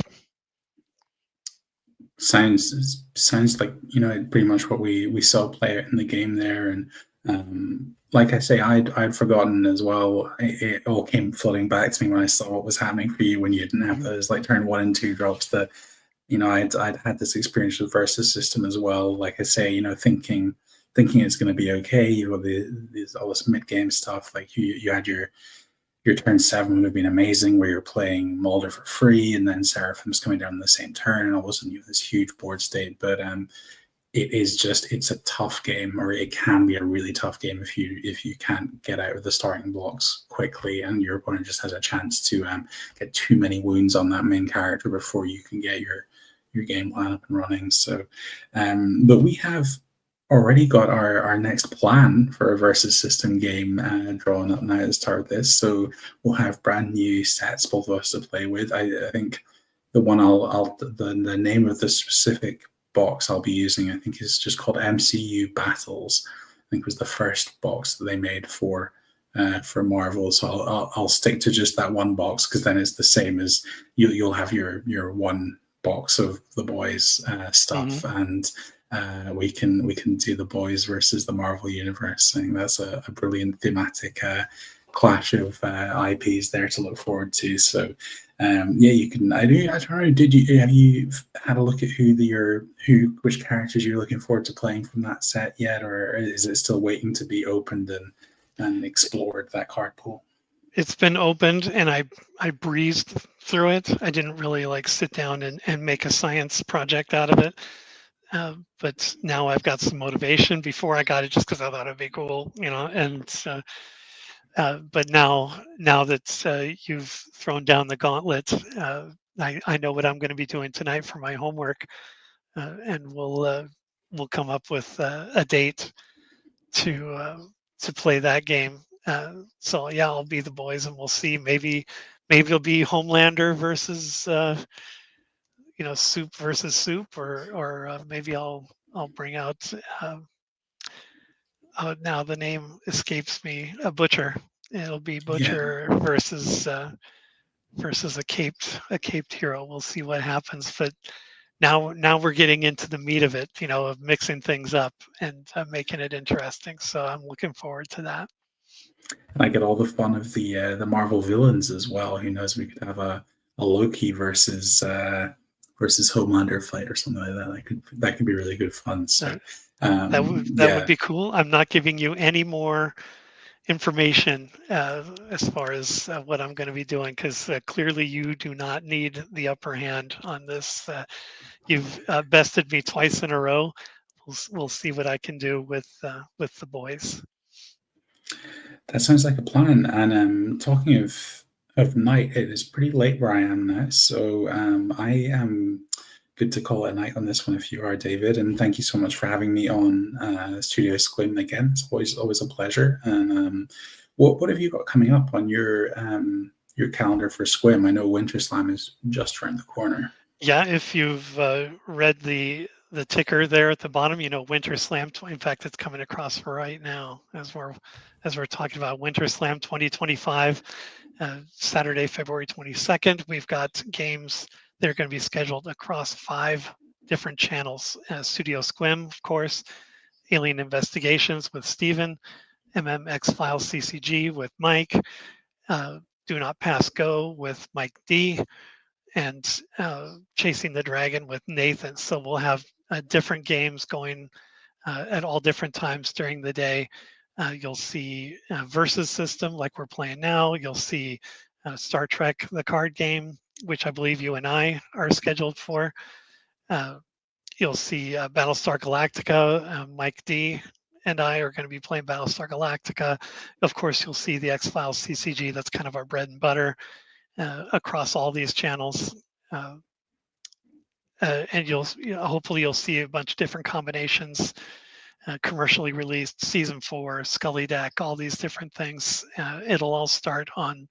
Sounds like pretty much what we saw play out in the game there. And like I say, I'd forgotten as well. It all came flooding back to me when I saw what was happening for you when you didn't have those like turn 1 and 2 drops. That I'd had this experience with versus system as well. Like I say, thinking it's going to be okay. You have all this mid game stuff. Like you had your turn 7 would have been amazing, where you're playing Mulder for free, and then Seraphim's coming down the same turn, and all of a sudden you have this huge board state. But it's a tough game, or it can be a really tough game if you can't get out of the starting blocks quickly, and your opponent just has a chance to get too many wounds on that main character before you can get your game plan up and running. So, but we have already got our next plan for a versus system game drawn up now at the start of this. So we'll have brand new sets, both of us, to play with. I think the one the name of the specific box I'll be using, I think, is just called MCU Battles. I think was the first box that they made for Marvel. So I'll stick to just that one box, because then it's the same as you'll have your one box of the boys stuff, and we can do the boys versus the Marvel universe. I think that's a brilliant thematic clash of IPs there to look forward to. So yeah, you can. I don't know. Have you had a look at which characters you're looking forward to playing from that set yet, or is it still waiting to be opened and explored, that card pool? It's been opened, and I breezed through it. I didn't really like sit down and make a science project out of it. But now I've got some motivation. Before I got it just because I thought it'd be cool, and but now that you've thrown down the gauntlet, I know what I'm going to be doing tonight for my homework, and we'll come up with a date to play that game. So yeah, I'll be the boys, and we'll see. Maybe it'll be Homelander versus soup versus soup, or maybe I'll bring out now the name escapes me, a butcher. It'll be Butcher versus a caped hero. We'll see what happens. But now we're getting into the meat of it, of mixing things up and making it interesting. So I'm looking forward to that. And I get all the fun of the Marvel villains as well. Who knows? We could have a Loki versus Homelander fight or something like that. That could be really good fun. So that would be cool. I'm not giving you any more information as far as what I'm going to be doing, because clearly you do not need the upper hand on this. You've bested me twice in a row. We'll see what I can do with the boys. That sounds like a plan. And talking of night, it is pretty late where I am now, so I am good to call it a night on this one if you are, David. And thank you so much for having me on Studio Squim again. It's always a pleasure. And what have you got coming up on your your calendar for Squim. I know Winter Slam is just around the corner. Yeah, if you've read the ticker there at the bottom, Winter Slam. In fact, it's coming across right now as we're talking about Winter Slam 2025, Saturday, February 22nd. We've got games that are going to be scheduled across 5 different channels. Studio Squim, of course, Alien Investigations with Steven, MMX Files CCG with Mike, Do Not Pass Go with Mike D, and Chasing the Dragon with Nathan. So we'll have different games going at all different times during the day. You'll see Versus System like we're playing now. You'll see Star Trek, the card game, which I believe you and I are scheduled for. You'll see Battlestar Galactica. Mike D and I are going to be playing Battlestar Galactica. Of course, you'll see the X-Files CCG. That's kind of our bread and butter across all these channels. And hopefully you'll see a bunch of different combinations, commercially released season 4, Scully Deck, all these different things. It'll all start on,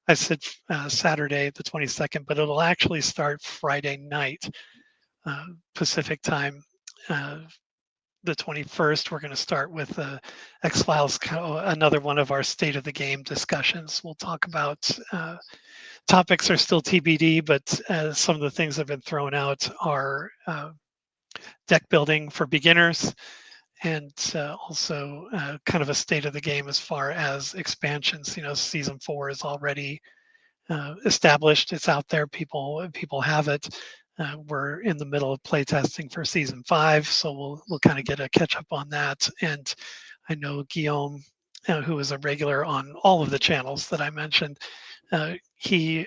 I said Saturday the 22nd, but it'll actually start Friday night Pacific time. The 21st, we're going to start with X-Files, another one of our state of the game discussions. We'll talk about topics are still TBD, but some of the things that have been thrown out are deck building for beginners, and also kind of a state of the game as far as expansions. Season 4 is already established. It's out there. People have it. We're in the middle of playtesting for season 5, so we'll kind of get a catch up on that. And I know Guillaume, who is a regular on all of the channels that I mentioned, he's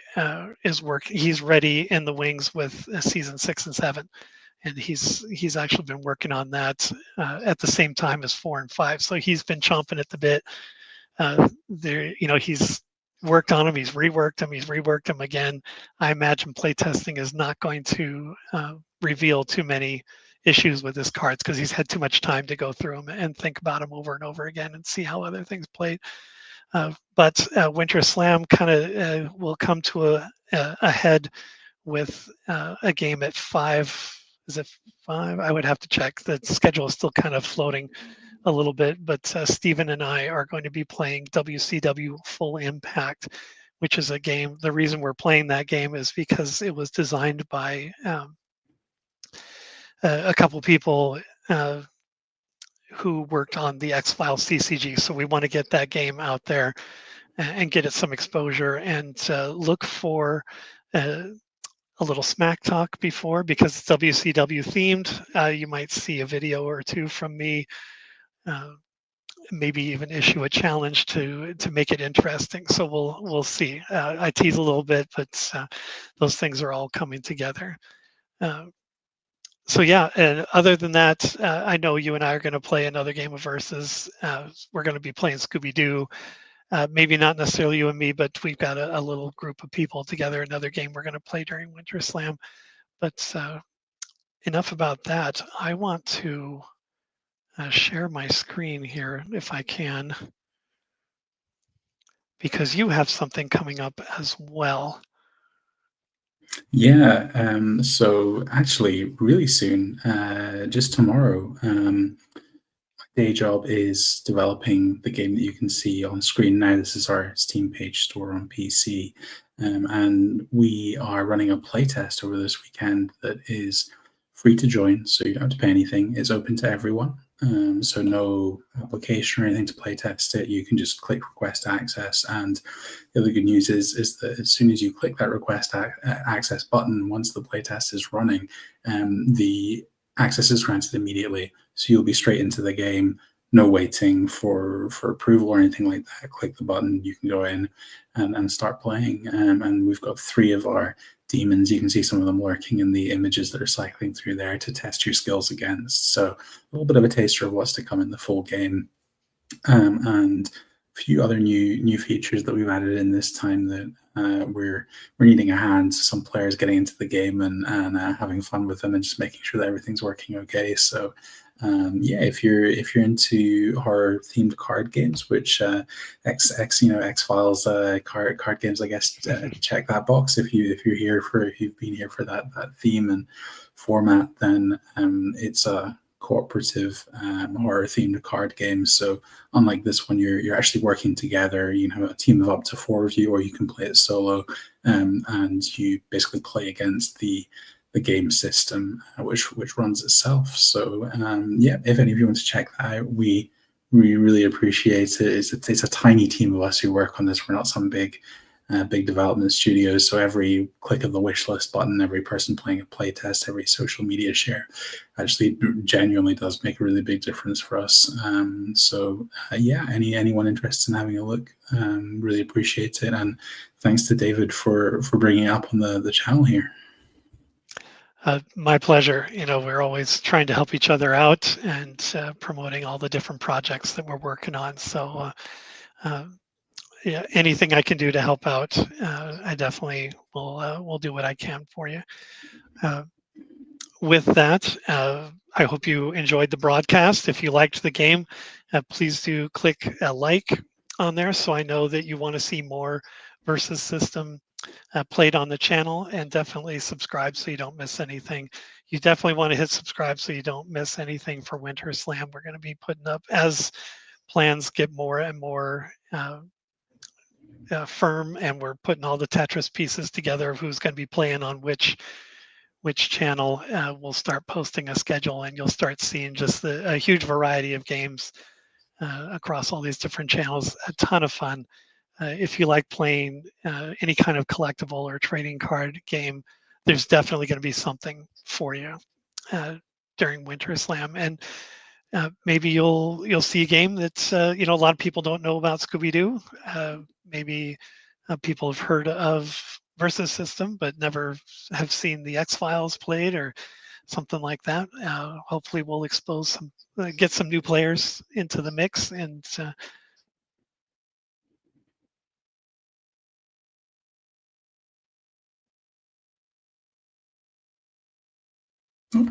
ready in the wings with season 6 and 7, and he's actually been working on that at the same time as 4 and 5. So he's been chomping at the bit. He's worked on them, he's reworked them again. I imagine playtesting is not going to reveal too many issues with his cards because he's had too much time to go through them and think about them over and over again and see how other things played. But Winter Slam kind of will come to a head with a game at 5. Is it 5? I would have to check. The schedule is still kind of floating a little bit, but Stephen and I are going to be playing WCW Full Impact, which is a game. The reason we're playing that game is because it was designed by a couple people who worked on the X-Files CCG. So we want to get that game out there and get it some exposure, and look for a little smack talk before, because it's WCW themed. You might see a video or two from me, maybe even issue a challenge to make it interesting. So we'll see. I tease a little bit, but those things are all coming together. So yeah, and other than that, I know you and I are going to play another game of Versus. We're going to be playing Scooby-Doo. Maybe not necessarily you and me, but we've got a little group of people together, another game we're going to play during Winter Slam. But enough about that. I want to share my screen here if I can, because you have something coming up as well. Yeah, so actually really soon, just tomorrow, my day job is developing the game that you can see on screen now. This is our Steam page store on PC, and we are running a playtest over this weekend that is free to join, so you don't have to pay anything. It's open to everyone, so no application or anything to playtest it. You can just click request access, and the other good news is that as soon as you click that request access button, once the playtest is running, the access is granted immediately. So you'll be straight into the game, no waiting for approval or anything like that. Click the button, you can go in and start playing. And we've got 3 of our demons. You can see some of them lurking in the images that are cycling through there to test your skills against. So a little bit of a taster of what's to come in the full game. And a few other new features that we've added in this time that we're needing a hand. Some players getting into the game and having fun with them and just making sure that everything's working okay. So yeah, if you're into horror themed card games, which X Files card games, I guess check that box if you've been here for that theme and format, then it's a cooperative horror themed card game. So unlike this one, you're actually working together. You have a team of up to 4 of you, or you can play it solo, and you basically play against the game system, which runs itself. So yeah, if any of you want to check that out, we really appreciate it. It's a tiny team of us who work on this. We're not some big development studios. So every click of the wish list button, every person playing a play test, every social media share, actually genuinely does make a really big difference for us. So yeah, anyone interested in having a look, really appreciate it. And thanks to David for bringing it up on the channel here. My pleasure. We're always trying to help each other out and promoting all the different projects that we're working on. So yeah, anything I can do to help out, I definitely will do what I can for you. With that, I hope you enjoyed the broadcast. If you liked the game, please do click a like on there so I know that you want to see more Versus System played on the channel, and definitely subscribe so you don't miss anything. You definitely want to hit subscribe so you don't miss anything for Winter Slam. We're going to be putting up as plans get more and more firm, and we're putting all the Tetris pieces together of who's going to be playing on which channel. We'll start posting a schedule, and you'll start seeing just a huge variety of games across all these different channels. A ton of fun. If you like playing any kind of collectible or trading card game, there's definitely going to be something for you during Winter Slam. And maybe you'll see a game that a lot of people don't know about Scooby-Doo. Maybe people have heard of Versus System, but never have seen the X-Files played or something like that. Hopefully, we'll expose get some new players into the mix, and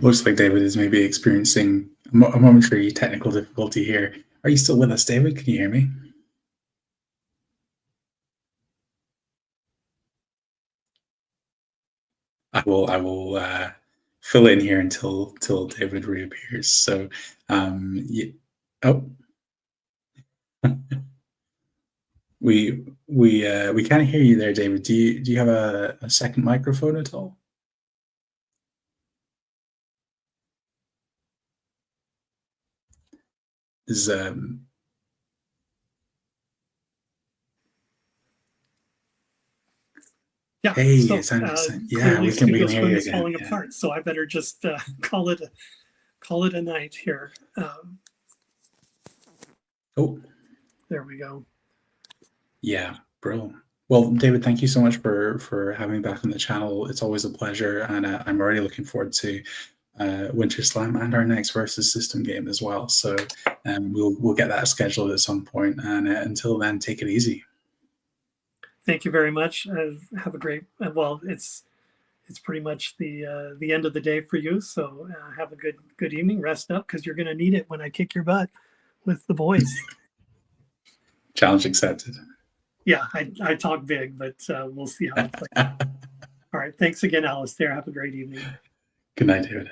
looks like David is maybe experiencing a momentary technical difficulty here. Are you still with us, David? Can you hear me? I will fill in here until David reappears. So, oh, we can't hear you there, David. Do you have a second microphone at all? Is Yeah. Hey, so, yeah, we can hear you again. Falling apart, so I better just call it a night here. Oh, there we go. Yeah, brilliant. Well, David, thank you so much for having me back on the channel. It's always a pleasure, and I'm already looking forward to Winter Slam and our next Versus System game as well. So we'll get that scheduled at some point, and until then, take it easy. Thank you very much. Have a great. Well, it's pretty much the end of the day for you. So have a good evening. Rest up because you're going to need it when I kick your butt with the boys. Challenge accepted. Yeah, I talk big, but we'll see how it plays. All right. Thanks again, Alastair. Have a great evening. Good night, David.